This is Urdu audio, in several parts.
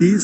30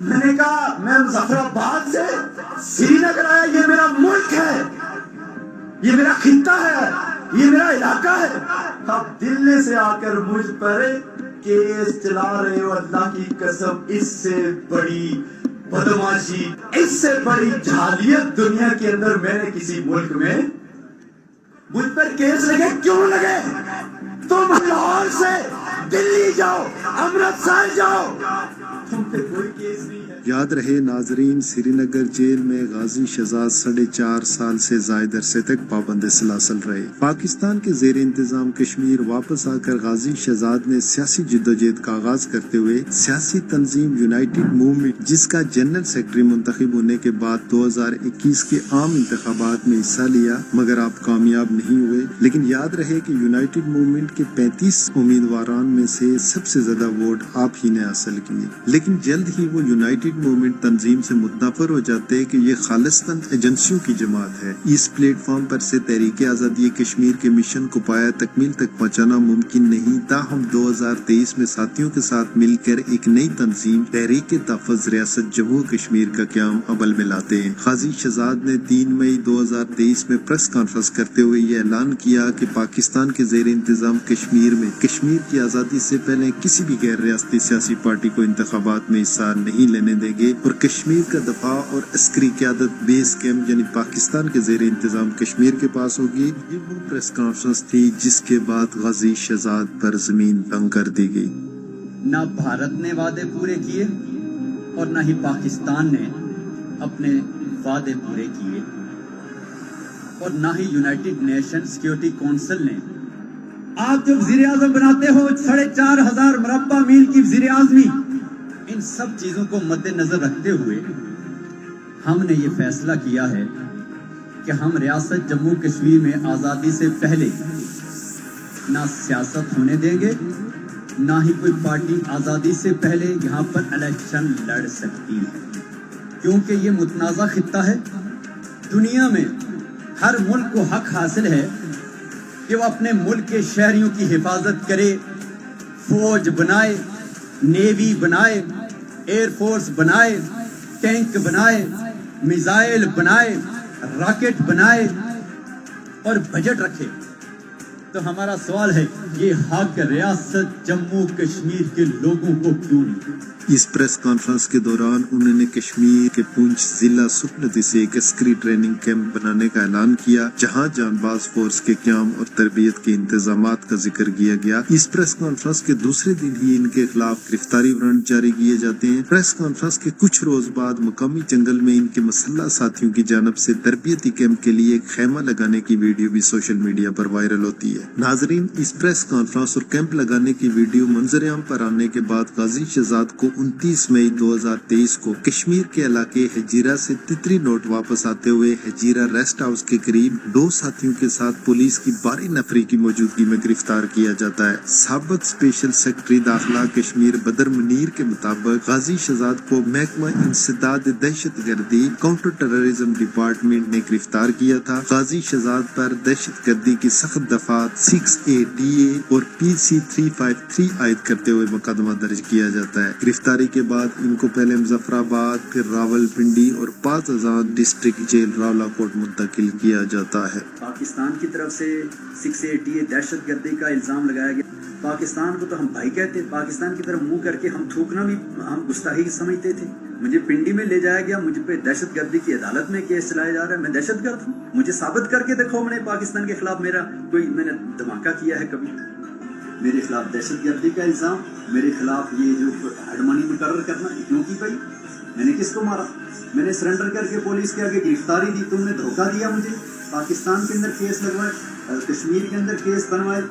میں نے کہا میں مظفر آباد سے سری نگر آیا، یہ میرا ملک ہے، یہ میرا خطہ ہے، یہ میرا علاقہ ہے، اب دلی سے آ کر مجھ پر کیس چلا رہے ہو؟ اللہ کی قسم، اس سے بڑی بدماشی، اس سے بڑی جہالیت دنیا کے اندر میں نے کسی ملک میں، مجھ پر کیس لگے کیوں لگے؟ تم لاہور سے دلی جاؤ، امرتسر جاؤ، تم پہ کوئی کیس نہیں ہے۔ یاد رہے ناظرین، سری نگر جیل میں غازی شہزاد 4.5 سال سے زائد عرصے تک پابند سلاسل رہے۔ پاکستان کے زیر انتظام کشمیر واپس آ کر غازی شہزاد نے سیاسی جدوجہد کا آغاز کرتے ہوئے سیاسی تنظیم یونائٹڈ موومنٹ، جس کا جنرل سیکرٹری منتخب ہونے کے بعد 2021 کے عام انتخابات میں حصہ لیا، مگر آپ کامیاب نہیں ہوئے۔ لیکن یاد رہے کہ یونائٹڈ موومنٹ کے 35 امیدواران میں سے سب سے زیادہ ووٹ آپ ہی نے حاصل کیے، لیکن جلد ہی وہ یونائٹڈ موومنٹ تنظیم سے متنفر ہو جاتے کہ یہ خالصتاً ایجنسیوں کی جماعت ہے۔ اس پلیٹ فارم پر سے تحریک آزادی کشمیر کے مشن کو پایا تکمیل تک پہنچانا ممکن نہیں، تاہم 2023 میں ساتھیوں کے ساتھ مل کر ایک نئی تنظیم تحریک تحفظ ریاست جموں کشمیر کا قیام عمل میں لاتے ہیں۔ غازی شہزاد نے 3 مئی 2023 میں پریس کانفرنس کرتے ہوئے یہ اعلان کیا کہ پاکستان کے زیر انتظام کشمیر میں کشمیر کی آزادی سے پہلے کسی بھی غیر ریاستی سیاسی پارٹی کو انتخابات میں حصہ نہیں لینے دیں گے، اور کشمیر کا دفاع اور عسکری قیادت بیس کیمپ یعنی پاکستان کے زیر انتظام کشمیر کے پاس ہوگی۔ یہ وہ پریس کانفرنس تھی جس کے بعد غازی شہزاد پر زمین تنگ کر دی گئی۔ نہ بھارت نے وعدے پورے کیے اور نہ ہی پاکستان نے اپنے وعدے پورے کیے، اور نہ ہی یونائٹڈ نیشن سیکیورٹی کونسل نے۔ آپ جو وزیر اعظم بناتے ہو 4,500 مربع میل کی وزیر اعظمی، ان سب چیزوں کو مد نظر رکھتے ہوئے ہم نے یہ فیصلہ کیا ہے کہ ہم ریاست جموں کشمیر میں آزادی سے پہلے نہ سیاست ہونے دیں گے، نہ ہی کوئی پارٹی آزادی سے پہلے یہاں پر الیکشن لڑ سکتی ہے، کیونکہ یہ متنازع خطہ ہے۔ دنیا میں ہر ملک کو حق حاصل ہے کہ وہ اپنے ملک کے شہریوں کی حفاظت کرے، فوج بنائے، نیوی بنائے، ایئر فورس بنائے، ٹینک بنائے، میزائل بنائے، راکٹ بنائے اور بجٹ رکھے۔ تو ہمارا سوال ہے، یہ حق ریاست جموں کشمیر کے لوگوں کو کیوں نہیں؟ اس پریس کانفرنس کے دوران انہوں نے کشمیر کے پونچھ ضلع سکنتی سے ایک عسکری ٹریننگ کیمپ بنانے کا اعلان کیا، جہاں جان باز فورس کے قیام اور تربیت کے انتظامات کا ذکر کیا گیا۔ اس پریس کانفرنس کے دوسرے دن ہی ان کے خلاف گرفتاری وارنٹ جاری کیے جاتے ہیں۔ پریس کانفرنس کے کچھ روز بعد مقامی جنگل میں ان کے مسلح ساتھیوں کی جانب سے تربیتی کیمپ کے لیے ایک خیمہ لگانے کی ویڈیو بھی سوشل میڈیا پر وائرل ہوتی ہے۔ ناظرین، اس پریس کانفرنس اور کیمپ لگانے کی ویڈیو منظر عام پر آنے کے بعد غازی شہزاد کو 29 مئی 2023 کو کشمیر کے علاقے ہجیرہ سے تتری نوٹ واپس آتے ہوئے ہجیرہ ریسٹ ہاؤس کے قریب 2 ساتھیوں کے ساتھ پولیس کی بھاری نفری کی موجودگی میں گرفتار کیا جاتا ہے۔ سابق اسپیشل سیکرٹری داخلہ کشمیر بدر منیر کے مطابق غازی شہزاد کو محکمہ انسداد دہشت گردی کاؤنٹر ٹیررزم ڈپارٹمنٹ نے گرفتار کیا تھا۔ غازی شہزاد پر دہشت گردی کی سخت دفعات 6A اور PC 353 عائد کرتے ہوئے مقدمہ درج کیا جاتا ہے۔ گرفتاری کے بعد ان کو پہلے مظفر آباد، پھر راول پنڈی اور بعد ازاں ڈسٹرکٹ جیل راولا کوٹ منتقل کیا جاتا ہے۔ پاکستان کی طرف سے 6A دہشت گردی کا الزام لگایا گیا۔ پاکستان کو تو ہم بھائی کہتے، پاکستان کی طرف منہ کر کے ہم تھوکنا بھی ہم گستاخی سمجھتے تھے۔ مجھے پنڈی میں لے جایا گیا، مجھ پہ دہشت گردی کی عدالت میں کیس چلایا جا رہا ہے، میں دہشت گرد ہوں؟ مجھے ثابت کر کے دیکھو میں نے پاکستان کے خلاف میں نے دھماکہ کیا ہے کبھی؟ میرے خلاف دہشت گردی کا الزام، میرے خلاف یہ جو ہیڈ منی مقرر کرنا، کیوں کی بھائی؟ میں نے کس کو مارا؟ میں نے سرنڈر کر کے پولیس کے آگے گرفتاری دی، تم نے دھوکہ دیا مجھے، پاکستان کے اندر کیس لگوائے، کشمیر کے اندر کیس بنوائے،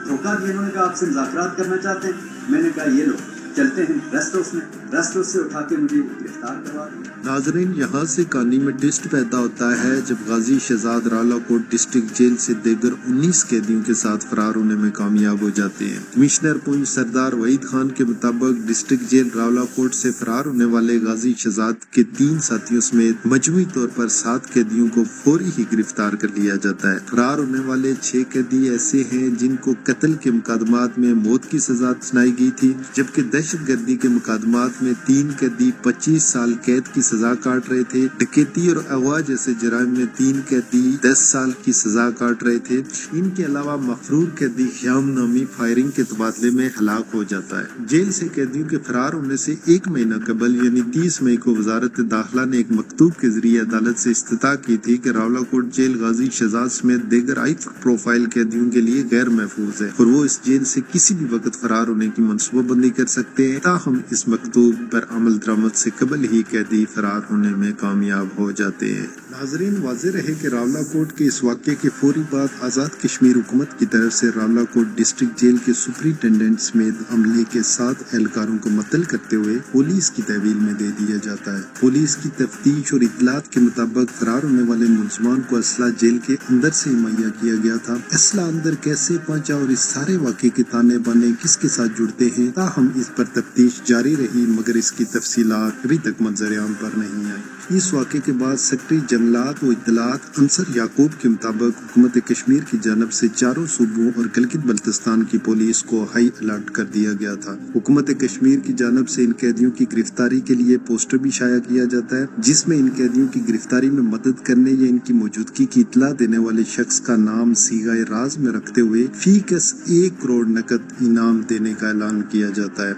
دھوکہ دیا۔ انہوں نے کہا آپ سے مذاکرات کرنا چاہتے ہیں، میں نے کہا یہ لو چلتے ہیں ریسٹ ہاؤس سے اٹھا کے مجھے گرفتار کروا دیا۔ ناظرین، یہاں سے کہانی میں ٹوسٹ پیدا ہوتا ہے جب غازی شہزاد راولا کوٹ ڈسٹرکٹ جیل سے دیگر 19 قیدیوں کے ساتھ فرار ہونے میں کامیاب ہو جاتے ہیں۔ کمشنر پونچھ سردار وحید خان کے مطابق ڈسٹرکٹ جیل راولا کوٹ سے فرار ہونے والے غازی شہزاد کے 3 ساتھیوں سمیت مجموعی طور پر 7 قیدیوں کو فوری ہی گرفتار کر لیا جاتا ہے۔ فرار ہونے والے 6 قیدی ایسے ہیں جن کو قتل کے مقدمات میں موت کی سزا سنائی گئی تھی، جبکہ دہشت گردی کے مقدمات میں 3 قیدی 25 سال قید کی سزا کاٹ رہے تھے۔ ڈکیتی اور اغوا جیسے جرائم میں 3 قیدی 10 سال کی سزا کاٹ رہے تھے۔ ان کے علاوہ مفرور قیدی خیام نامی فائرنگ کے تبادلے میں ہلاک ہو جاتا ہے۔ جیل سے قیدیوں کے فرار ہونے سے 1 مہینہ قبل یعنی 30 مئی کو وزارت داخلہ نے ایک مکتوب کے ذریعے عدالت سے استدعا کی تھی کہ راولاکوٹ جیل غازی شہزاد سمیت دیگر ہائی پروفائل قیدیوں کے لیے غیر محفوظ ہے اور وہ اس جیل سے کسی بھی وقت فرار ہونے کی منصوبہ بندی کر سکتے ہیں۔ تاہم اس مکتوب پر عمل درآمد سے قبل ہی قیدی فرار ہونے میں کامیاب ہو جاتے ہیں۔ ناظرین، واضح رہے کہ راولاکوٹ کے اس واقعے کے فوری بعد آزاد کشمیر حکومت کی طرف سے راولاکوٹ ڈسٹرکٹ جیل کے سپرنٹینڈنٹ سمیت عملے کے 7 اہلکاروں کو معطل کرتے ہوئے پولیس کی تحویل میں دے دیا جاتا ہے۔ پولیس کی تفتیش اور اطلاعات کے مطابق فرار ہونے والے ملزمان کو اسلحہ جیل کے اندر سے مہیا کیا گیا تھا۔ اسلحہ اندر کیسے پہنچا اور اس سارے واقعے کے تانے بانے کس کے ساتھ جڑتے ہیں، تاہم اس پر تفتیش جاری رہی مگر اس کی تفصیلات ابھی تک منظر عام پر نہیں آئی۔ اس واقعے کے بعد سیکرٹری جنگلات و اطلاعات انصر یعقوب کے مطابق حکومت کشمیر کی جانب سے چاروں صوبوں اور گلگت بلتستان کی پولیس کو ہائی الرٹ کر دیا گیا تھا۔ حکومت کشمیر کی جانب سے ان قیدیوں کی گرفتاری کے لیے پوسٹر بھی شائع کیا جاتا ہے جس میں ان قیدیوں کی گرفتاری میں مدد کرنے یا ان کی موجودگی کی اطلاع دینے والے شخص کا نام صیغہ راز میں رکھتے ہوئے فی کس 1 کروڑ نقد انعام دینے کا اعلان کیا جاتا ہے۔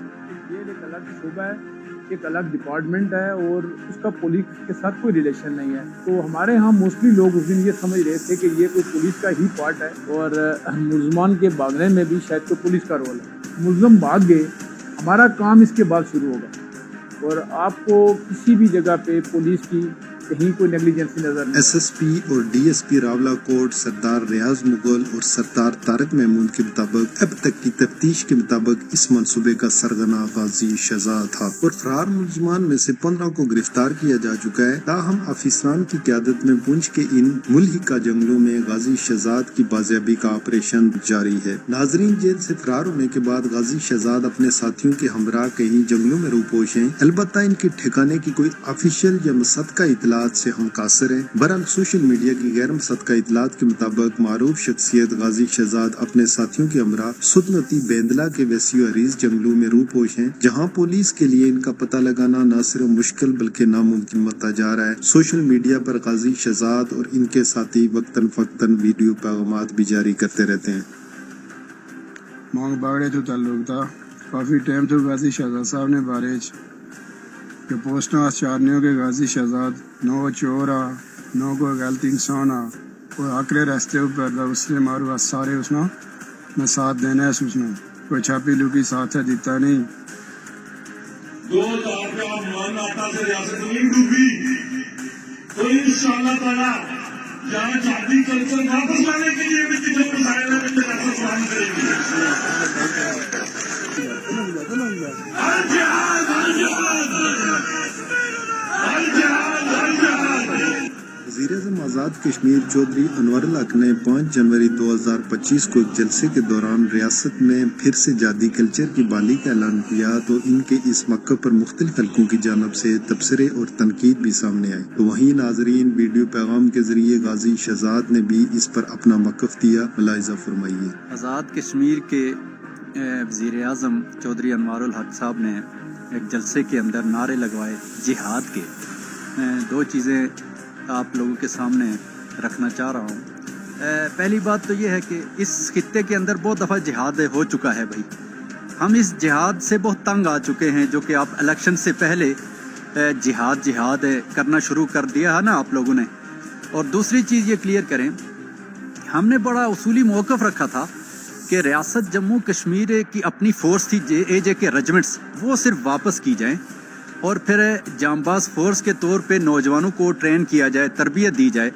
یہ ایک الگ شعبہ ہے، ایک الگ ڈپارٹمنٹ ہے اور اس کا پولیس کے ساتھ کوئی ریلیشن نہیں ہے۔ تو ہمارے ہاں موسٹلی لوگ اس دن یہ سمجھ رہے تھے کہ یہ کوئی پولیس کا ہی پارٹ ہے اور ملزمان کے بھاگنے میں بھی شاید کوئی پولیس کا رول ہے۔ ملزم بھاگ گئے، ہمارا کام اس کے بعد شروع ہوگا اور آپ کو کسی بھی جگہ پہ پولیس کی کہیں کوئی نیگلیجنسی نظر نہیں۔ ایس ایس پی اور ڈی ایس پی راولاکوٹ سردار ریاض مغل اور سردار طارق محمود کے مطابق اب تک کی تفتیش کے مطابق اس منصوبے کا سرغنہ غازی شہزاد تھا اور فرار ملزمان میں سے 15 کو گرفتار کیا جا چکا ہے۔ تاہم افسران کی قیادت میں پونچھ کے ان ملحقہ جنگلوں میں غازی شہزاد کی بازیابی کا آپریشن جاری ہے۔ ناظرین، جیل سے فرار ہونے کے بعد غازی شہزاد اپنے ساتھیوں کے ہمراہ کہیں جنگلوں میں روپوش ہیں، البتہ ان کے ٹھکانے کی کوئی آفیشیل یا مصدقہ اطلاعات سے ہم قاصر ہیں۔ بہرحال سوشل میڈیا کی غیر مصدقہ اطلاعات کے مطابق معروف شخصیت غازی شہزاد اپنے ساتھیوں کے ہمراہ سلطنتی بیندلا کے وسیع و عریض جنگلوں میں روپوش ہیں، جہاں پولیس کے لیے ان کا پتہ لگانا نہ صرف مشکل بلکہ ناممکن ہوتا جا رہا ہے۔ سوشل میڈیا پر غازی شہزاد اور ان کے ساتھی وقتاً فوقتاً ویڈیو پیغامات بھی جاری کرتے رہتے ہیں۔ مانگ باگڑے تو تعلق تھا کافی ٹائم تو غازی شہزاد صاحب نے بارے کہ پوسٹاں چارنیوں کے غازی شہزاد نو چورا نو کو غلط انسان آ کوئی آکڑے راستے اوپر اس نے مارو سارے اس نے میں ساتھ دینا ہے اس نے کوئی چھاپی لوکی ساتھ ہے دیتا نہیں۔ 2000 کا مان آتا سے ریاست نہیں ڈوبی تو انشاءاللہ تعالیٰ جہاں جاتی کلچر واپس لانے کے لیے بھی جو مسائل ہیں میں سلام کریں گے۔ ہر جہاد ہر جہاد ہر جہاد ہر جہاد۔ وزیر اعظم آزاد کشمیر چودھری انور الحق نے 5 جنوری 2025 کو ایک جلسے کے دوران ریاست میں پھر سے جادی کلچر کی بحالی کا اعلان کیا تو ان کے اس موقع پر مختلف حلقوں کی جانب سے تبصرے اور تنقید بھی سامنے آئے۔ تو وہیں ناظرین، ویڈیو پیغام کے ذریعے غازی شہزاد نے بھی اس پر اپنا موقف دیا، ملاحظہ فرمائیے۔ آزاد کشمیر کے وزیر اعظم چودھری انوار الحق صاحب نے ایک جلسے کے اندر نعرے لگوائے جہاد کے۔ 2 چیزیں آپ لوگوں کے سامنے رکھنا چاہ رہا ہوں۔ پہلی بات تو یہ ہے کہ اس خطے کے اندر بہت دفعہ جہاد ہو چکا ہے بھائی، ہم اس جہاد سے بہت تنگ آ چکے ہیں، جو کہ آپ الیکشن سے پہلے جہاد کرنا شروع کر دیا ہے نا آپ لوگوں نے۔ اور دوسری چیز یہ کلیئر کریں، ہم نے بڑا اصولی موقف رکھا تھا کہ ریاست جموں کشمیر کی اپنی فورس تھی JAJ کے رجمنٹس، وہ صرف واپس کی جائیں اور پھر جانباز فورس کے طور پہ نوجوانوں کو ٹرین کیا جائے، تربیت دی جائے۔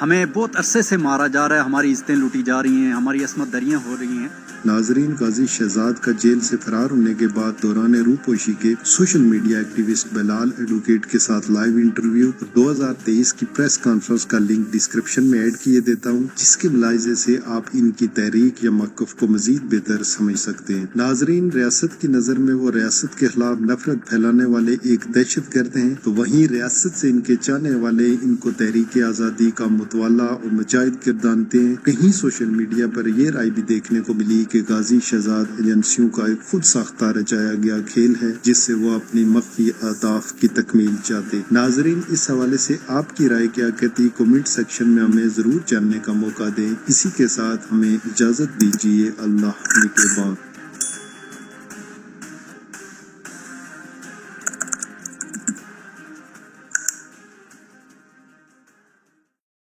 ہمیں بہت عرصے سے مارا جا رہا ہے، ہماری عزتیں لوٹی جا رہی ہیں، ہماری عصمت دریاں ہو رہی ہیں۔ ناظرین، غازی شہزاد کا جیل سے فرار ہونے کے بعد دوران روپوشی کے سوشل میڈیا ایکٹیوسٹ بلال ایڈوکیٹ کے ساتھ لائیو انٹرویو 2023 کی پریس کانفرنس کا لنک ڈسکرپشن میں ایڈ کیے دیتا ہوں، جس کے ملاحظے سے آپ ان کی تحریک یا موقف کو مزید بہتر سمجھ سکتے ہیں۔ ناظرین، ریاست کی نظر میں وہ ریاست کے خلاف نفرت پھیلانے والے ایک دہشت گرد ہیں، تو وہیں ریاست سے ان کے چاہنے والے ان کو تحریک آزادی کا متوالا اور مجاہد گردانتے ہیں۔ کہیں سوشل میڈیا پر یہ رائے بھی دیکھنے کو ملی بلکہ غازی شہزاد ایجنسیوں کا ایک خود ساختہ رچایا گیا کھیل ہے جس سے وہ اپنی مخفی اہداف کی تکمیل چاہتے۔ ناظرین، اس حوالے سے آپ کی رائے کیا کہتی؟ کمنٹ سیکشن میں ہمیں ضرور جاننے کا موقع دیں۔ اسی کے ساتھ ہمیں اجازت دیجیے۔ اللہ کے بعد